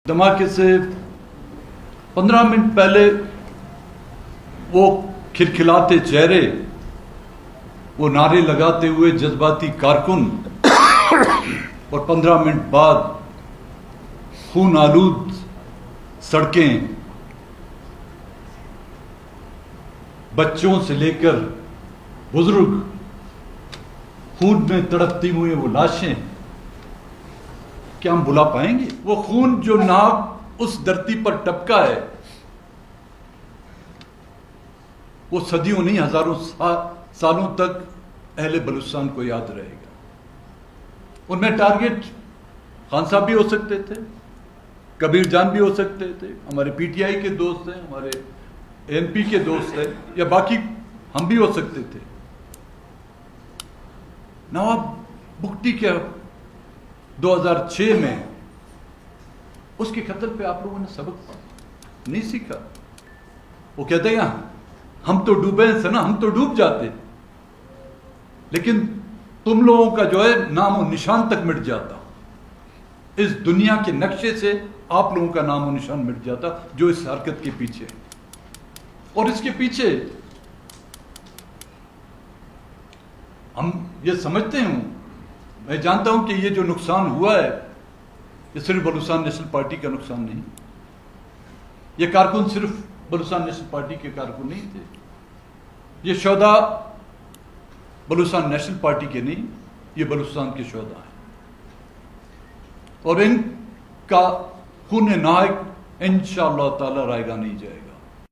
धमाके से 15 मिनट पहले वो खिलखिलाते चेहरे, वो नारे लगाते हुए जज्बाती कारकुन और 15 मिनट बाद खून आलूद सड़कें, बच्चों से लेकर बुजुर्ग खून में तड़पती हुई वो लाशें, क्या हम भुला पाएंगे? वो खून जो नाक उस धरती पर टपका है, वो सदियों नहीं हजारों सालों तक अहले बलूचिस्तान को याद रहेगा। उनमें टारगेट खान साहब भी हो सकते थे, कबीर जान भी हो सकते थे, हमारे पीटीआई के दोस्त हैं, हमारे एनपी के दोस्त हैं, या बाकी हम भी हो सकते थे। नवाब बुगटी के 2006 में उसके कत्ल पे आप लोगों ने सबक नहीं सीखा। वो कहते हैं हम तो डूबे हैं सना, हम तो डूब जाते, लेकिन तुम लोगों का जो है नाम और निशान तक मिट जाता। इस दुनिया के नक्शे से आप लोगों का नाम और निशान मिट जाता, जो इस हरकत के पीछे। और इसके पीछे हम ये समझते हैं, मैं जानता हूं कि ये जो नुकसान हुआ है, ये सिर्फ बलूचिस्तान नेशनल पार्टी का नुकसान नहीं। ये कारकुन सिर्फ बलूचिस्तान नेशनल पार्टी के कारकुन नहीं थे, ये शोधा बलूचिस्तान नेशनल पार्टी के नहीं, ये बलूचिस्तान के शोधा हैं। और इनका खून नाहक इंशाअल्लाह ताला रायगा नहीं जाएगा।